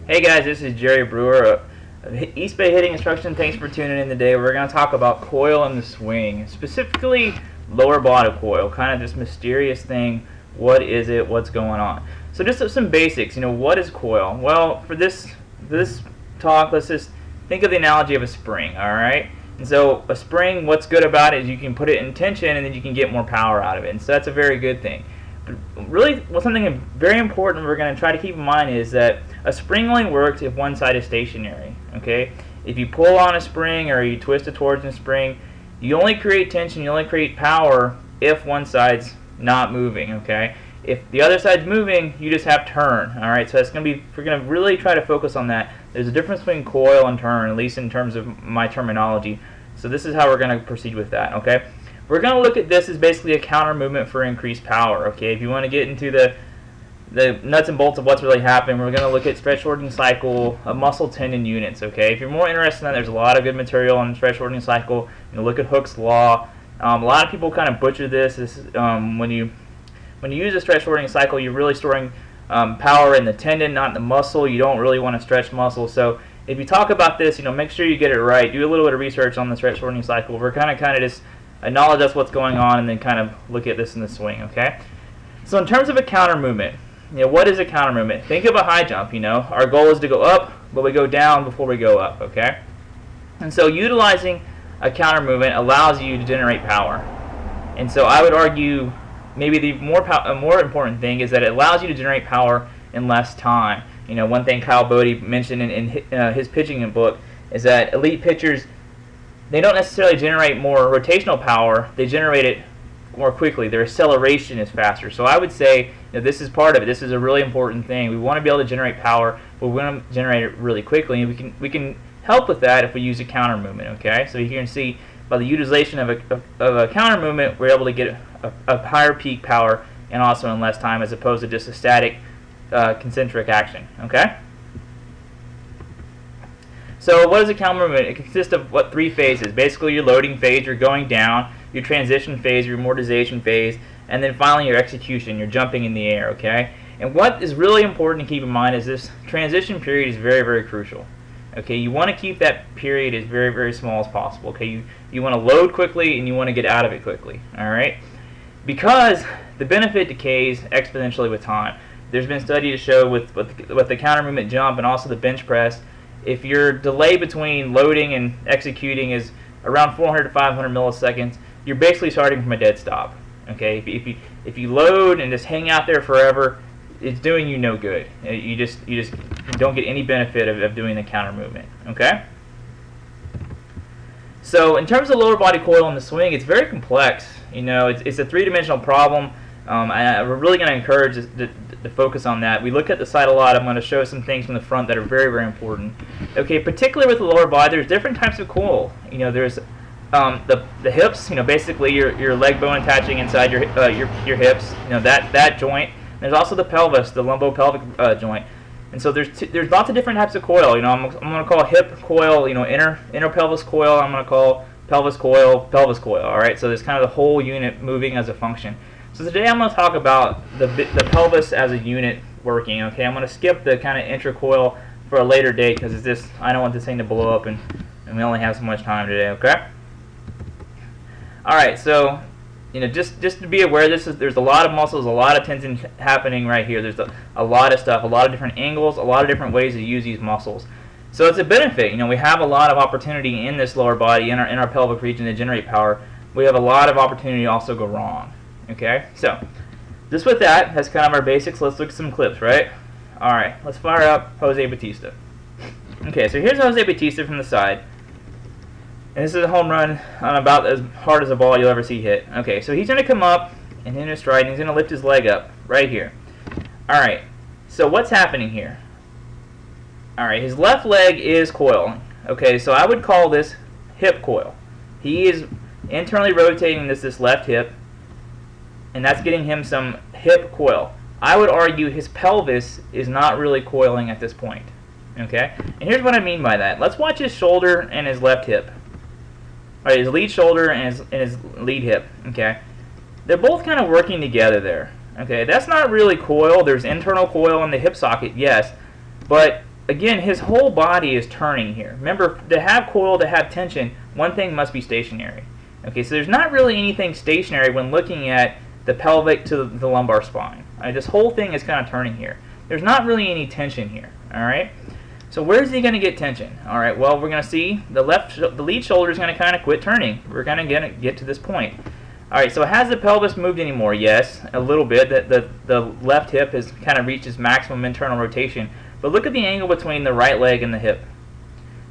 Hey guys, this is Jerry Brewer of East Bay Hitting Instruction. Thanks for tuning in today. We're going to talk about coil and the swing, specifically lower body coil, kind of this mysterious thing. What is it? What's going on? So just some basics. What is coil? Well, for this talk, let's just think of the analogy of a spring. All right. And so a spring, what's good about it is you can put it in tension and then you can get more power out of it. And so that's a very good thing. But really, something very important we're going to try to keep in mind is that a spring only works if one side is stationary. Okay, if you pull on a spring or you twist it towards a spring, you only create tension, you only create power if one side's not moving. Okay, if the other side's moving, you just have turn. All right, so that's going to be, we're going to really try to focus on that. There's a difference between coil and turn, at least in terms of my terminology. So this is how we're going to proceed with that. Okay. We're going to look at this as basically a counter movement for increased power. Okay, if you want to get into the nuts and bolts of what's really happening, we're going to look at stretch shortening cycle, muscle tendon units. Okay, if you're more interested in that, there's a lot of good material on stretch shortening cycle. Look at Hooke's law. A lot of people kind of butcher this. When you use a stretch shortening cycle, you're really storing power in the tendon, not in the muscle. You don't really want to stretch muscle. So if you talk about this, make sure you get it right. Do a little bit of research on the stretch shortening cycle. We're kind of just acknowledge that's what's going on and then kind of look at this in the swing. Okay, so in terms of a counter movement, what is a counter movement? Think of a high jump. Our goal is to go up, but we go down before we go up. Okay, and so utilizing a counter movement allows you to generate power. And so I would argue maybe the more important thing is that it allows you to generate power in less time. One thing Kyle Bodie mentioned in his pitching book is that elite pitchers, they don't necessarily generate more rotational power, they generate it more quickly. Their acceleration is faster. So I would say this is part of it. This is a really important thing. We want to be able to generate power, but we want to generate it really quickly, and we can help with that if we use a counter movement. Okay, so you can see by the utilization of a counter movement, we're able to get a higher peak power and also in less time, as opposed to just a static concentric action. Okay. So what is a counter movement? It consists of three phases. Basically your loading phase, your going down, your transition phase, your amortization phase, and then finally your execution, your jumping in the air. Okay. And what is really important to keep in mind is this transition period is very, very crucial. Okay, you want to keep that period as very, very small as possible. Okay, you want to load quickly and you want to get out of it quickly. All right, because the benefit decays exponentially with time. There's been studies to show with the counter movement jump and also the bench press, if your delay between loading and executing is around 400 to 500 milliseconds, you're basically starting from a dead stop. Okay, if you load and just hang out there forever, it's doing you no good. You just don't get any benefit of doing the counter movement. Okay. So in terms of lower body coil in the swing, it's very complex. It's a three-dimensional problem. We're really going to encourage to focus on that. We look at the side a lot. I'm going to show some things from the front that are very, very important. Okay, particularly with the lower body, there's different types of coil. There's the hips. Basically your leg bone attaching inside your hips. That joint. There's also the pelvis, the lumbopelvic joint. And so there's lots of different types of coil. I'm going to call hip coil, inner pelvis coil. I'm going to call pelvis coil. All right. So there's kind of the whole unit moving as a function. So today I'm going to talk about the pelvis as a unit working. Okay. I'm going to skip the kind of intracoil for a later date because I don't want this thing to blow up and we only have so much time today. Okay. All right. So just to be aware, there's a lot of muscles, a lot of tension happening right here. There's a lot of stuff, a lot of different angles, a lot of different ways to use these muscles. So it's a benefit. We have a lot of opportunity in this lower body, in our pelvic region to generate power. We have a lot of opportunity to also go wrong. Okay, so just with that, that's kind of our basics. Let's look at some clips, right? All right, let's fire up Jose Bautista. Okay, so here's Jose Bautista from the side. And this is a home run on about as hard as a ball you'll ever see hit. Okay, so he's going to come up and in his stride, and he's going to lift his leg up right here. Alright, so what's happening here? Alright, his left leg is coiling. Okay, so I would call this hip coil. He is internally rotating this left hip, and that's getting him some hip coil. I would argue his pelvis is not really coiling at this point. Okay, and here's what I mean by that. Let's watch his shoulder and his left hip. Alright, his lead shoulder and his lead hip. Okay, they're both kind of working together there. Okay, that's not really coil. There's internal coil in the hip socket, yes, but again, his whole body is turning here. Remember, to have coil, to have tension, one thing must be stationary. Okay, so there's not really anything stationary when looking at the pelvic to the lumbar spine. This whole thing is kind of turning here. There's not really any tension here. All right. So where is he going to get tension? All right. Well, we're going to see the lead shoulder is going to kind of quit turning. We're going to get to this point. All right. So has the pelvis moved anymore? Yes, a little bit. The left hip has kind of reached its maximum internal rotation. But look at the angle between the right leg and the hip.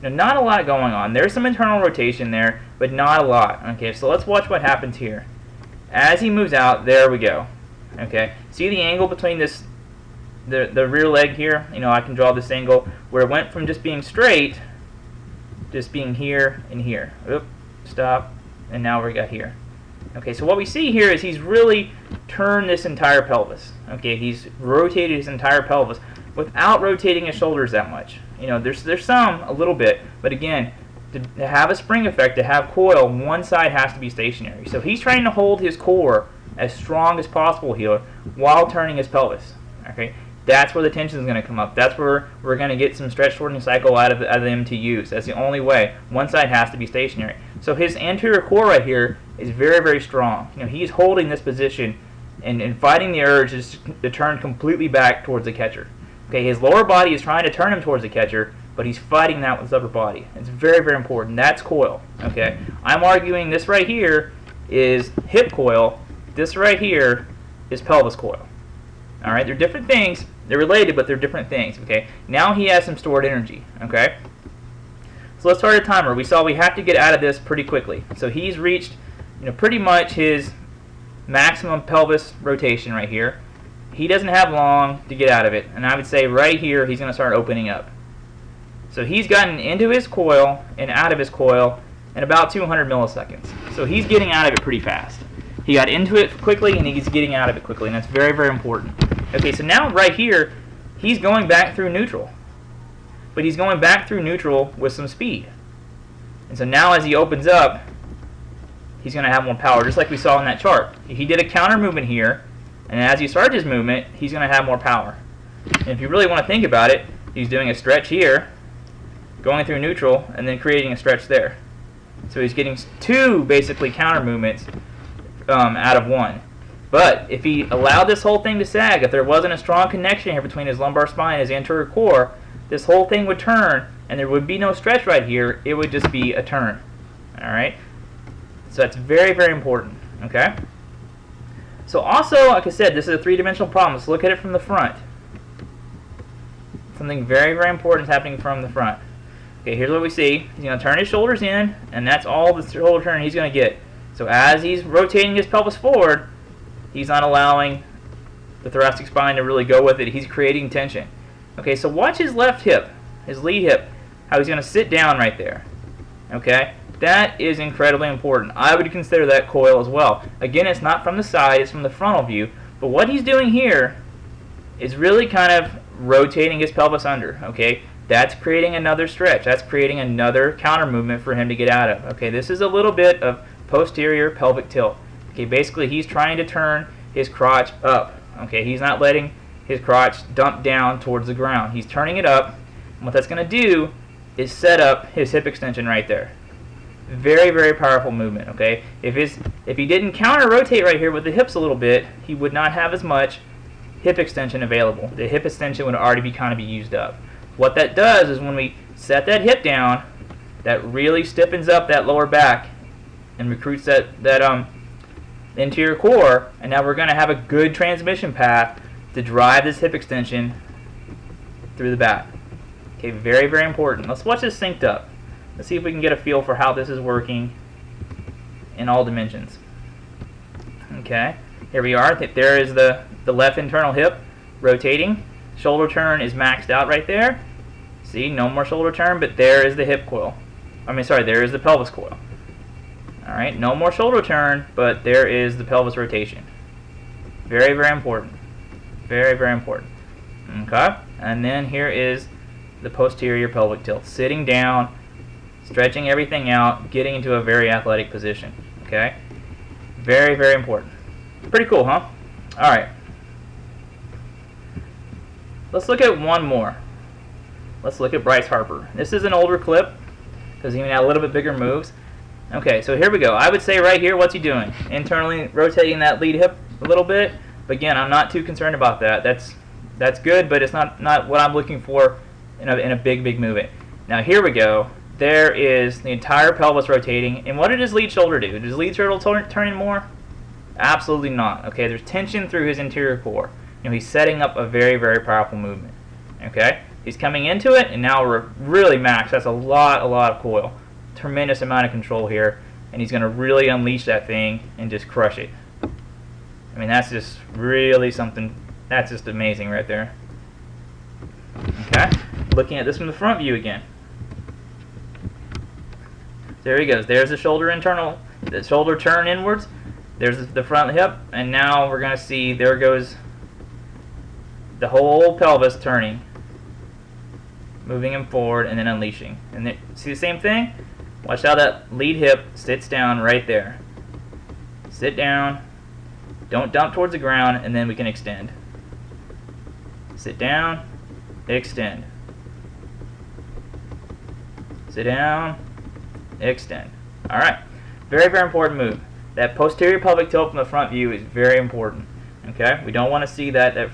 Now, not a lot going on. There's some internal rotation there, but not a lot. Okay. So let's watch what happens here. As he moves out, there we go. Okay. See the angle between this. The rear leg here, I can draw this angle where it went from just being straight, just being here and here. Oop, stop, and now we got here. Okay, so what we see here is he's really turned this entire pelvis. Okay, he's rotated his entire pelvis without rotating his shoulders that much. There's some, a little bit, but again, to have a spring effect, to have coil, one side has to be stationary. So he's trying to hold his core as strong as possible here while turning his pelvis. Okay. That's where the tension is going to come up. That's where we're going to get some stretch shortening cycle out of them to use. That's the only way. One side has to be stationary. So his anterior core right here is very, very strong. He's holding this position and fighting the urge to turn completely back towards the catcher. Okay, his lower body is trying to turn him towards the catcher, but he's fighting that with his upper body. It's very, very important. That's coil. Okay, I'm arguing this right here is hip coil. This right here is pelvis coil. All right, they're different things. They're related, but they're different things. Okay, now he has some stored energy. Okay, so let's start a timer. We saw we have to get out of this pretty quickly. So he's reached, pretty much his maximum pelvis rotation right here. He doesn't have long to get out of it, and I would say right here he's going to start opening up. So he's gotten into his coil and out of his coil in about 200 milliseconds. So he's getting out of it pretty fast. He got into it quickly, and he's getting out of it quickly, and that's very, very important. Okay, so now right here, he's going back through neutral. But he's going back through neutral with some speed. And so now as he opens up, he's going to have more power, just like we saw in that chart. He did a counter movement here, and as he starts his movement, he's going to have more power. And if you really want to think about it, he's doing a stretch here, going through neutral, and then creating a stretch there. So he's getting two, basically, counter movements out of one. But if he allowed this whole thing to sag, if there wasn't a strong connection here between his lumbar spine and his anterior core, this whole thing would turn, and there would be no stretch right here. It would just be a turn. All right? So that's very, very important. Okay? So also, like I said, this is a three-dimensional problem. Let's look at it from the front. Something very, very important is happening from the front. Okay, here's what we see. He's going to turn his shoulders in, and that's all the shoulder turn he's going to get. So as he's rotating his pelvis forward, he's not allowing the thoracic spine to really go with it. He's creating tension. Okay, so watch his left hip, his lead hip, how he's going to sit down right there. Okay, that is incredibly important. I would consider that coil as well. Again, it's not from the side, it's from the frontal view. But what he's doing here is really kind of rotating his pelvis under. Okay, that's creating another stretch. That's creating another counter movement for him to get out of. Okay, this is a little bit of posterior pelvic tilt. Okay, basically he's trying to turn his crotch up. Okay, he's not letting his crotch dump down towards the ground. He's turning it up, and what that's going to do is set up his hip extension right there. Very, very powerful movement. Okay, if he didn't counter rotate right here with the hips a little bit, he would not have as much hip extension available. The hip extension would already be used up. What that does is when we set that hip down, that really stiffens up that lower back and recruits that interior core, and now we're going to have a good transmission path to drive this hip extension through the back. Okay, very, very important. Let's watch this synced up. Let's see if we can get a feel for how this is working in all dimensions. Okay, here we are. There is the left internal hip rotating. Shoulder turn is maxed out right there. See, no more shoulder turn, but there is the hip coil. There is the pelvis coil. Alright, no more shoulder turn, but there is the pelvis rotation. Very, very important. Very, very important. Okay, and then here is the posterior pelvic tilt. Sitting down, stretching everything out, getting into a very athletic position. Okay, very, very important. Pretty cool, huh? Alright. Let's look at one more. let's look at Bryce Harper. This is an older clip because he had a little bit bigger moves. Okay, so here we go. I would say right here, what's he doing? Internally rotating that lead hip a little bit. But again, I'm not too concerned about that. That's good, but it's not what I'm looking for in a big movement. Now here we go. There is the entire pelvis rotating. And what did his lead shoulder do? Did his lead shoulder turn in more? Absolutely not. Okay, there's tension through his interior core. He's setting up a very powerful movement. Okay, he's coming into it, and now we're really maxed. That's a lot of coil. Tremendous amount of control here, and he's going to really unleash that thing and just crush it. I mean, that's just really something. That's just amazing right there. Okay, looking at this from the front view again. There he goes. There's the shoulder internal, the shoulder turn inwards. There's the front hip, and now we're going to see, there goes the whole pelvis turning, moving him forward and then unleashing. And then, see the same thing? Watch how that lead hip sits down right there. Sit down, don't dump towards the ground, and then we can extend. Sit down, extend. Sit down, extend. Alright, very important move. That posterior pelvic tilt from the front view is very important. Okay, we don't want to see the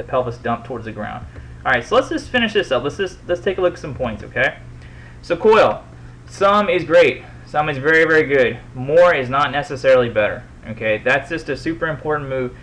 pelvis dump towards the ground. All right, so let's just finish this up. Let's take a look at some points. Okay, so coil, some is great, some is very good. More is not necessarily better. Okay, that's just a super important move.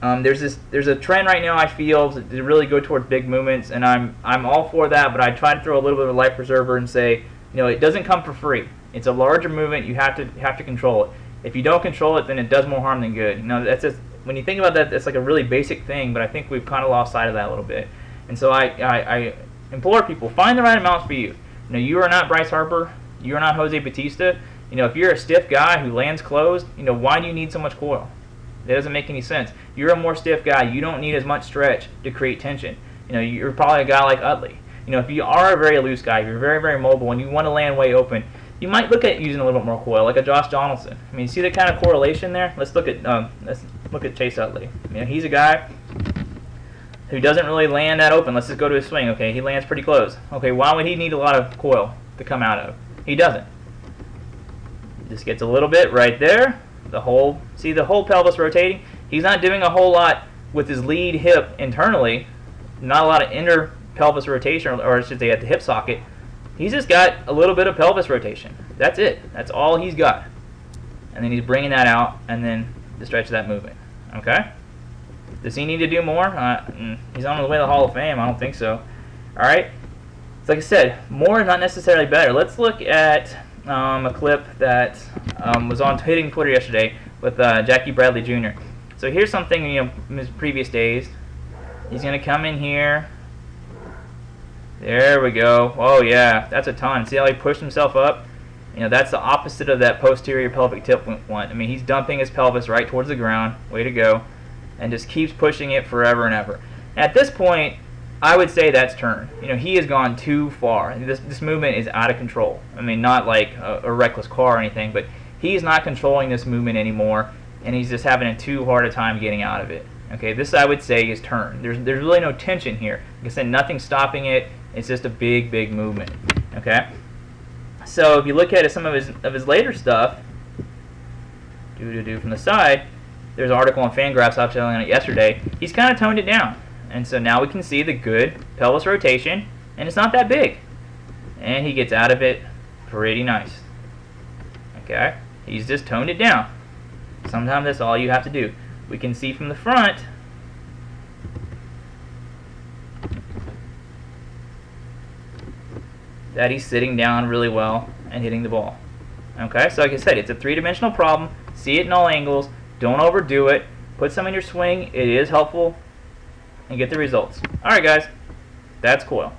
There's a trend right now, I feel, to really go towards big movements, and I'm all for that. But I try to throw a little bit of a life preserver and say, it doesn't come for free. It's a larger movement. You have to control it. If you don't control it, then it does more harm than good. That's just, when you think about that, it's like a really basic thing, but I think we've kind of lost sight of that a little bit. And so I implore people, find the right amounts for you. You are not Bryce Harper. You are not Jose Batista. If you're a stiff guy who lands closed, why do you need so much coil? That doesn't make any sense. You're a more stiff guy. You don't need as much stretch to create tension. You're probably a guy like Utley. If you are a very loose guy, you're very mobile, and you want to land way open, you might look at using a little bit more coil, like a Josh Donaldson. I mean, see the kind of correlation there? Let's look at Chase Utley. He's a guy who doesn't really land that open. Let's just go to his swing. Okay, he lands pretty close. Okay, why would he need a lot of coil to come out of? He doesn't. Just gets a little bit right there. See the whole pelvis rotating? He's not doing a whole lot with his lead hip internally. Not a lot of inner pelvis rotation, or I should say at the hip socket. He's just got a little bit of pelvis rotation. That's it. That's all he's got. And then he's bringing that out, and then to stretch that movement. Okay? Does he need to do more? He's on his way to the Hall of Fame. I don't think so. All right? So like I said, more is not necessarily better. Let's look at a clip that was on hitting Twitter yesterday with Jackie Bradley Jr. So here's something in his previous days. He's going to come in here. There we go. Oh yeah, that's a ton. See how he pushed himself up? That's the opposite of that posterior pelvic tilt one. I mean, he's dumping his pelvis right towards the ground. Way to go. And just keeps pushing it forever and ever. At this point, I would say that's turn. He has gone too far. This movement is out of control. I mean, not like a reckless car or anything, but he's not controlling this movement anymore, and he's just having too hard a time getting out of it. Okay, this I would say is turn. There's really no tension here. Like I said, nothing's stopping it. It's just a big movement. Okay, so if you look at some of his later stuff, from the side, there's an article on Fangraphs I was showing it yesterday. He's kind of toned it down, and so now we can see the good pelvis rotation, and it's not that big, and he gets out of it pretty nice. Okay, he's just toned it down. Sometimes that's all you have to do. We can see from the front that he's sitting down really well and hitting the ball. Okay, so like I said, it's a three-dimensional problem. See it in all angles. Don't overdo it. Put some in your swing. It is helpful, and get the results. All right, guys, that's coil.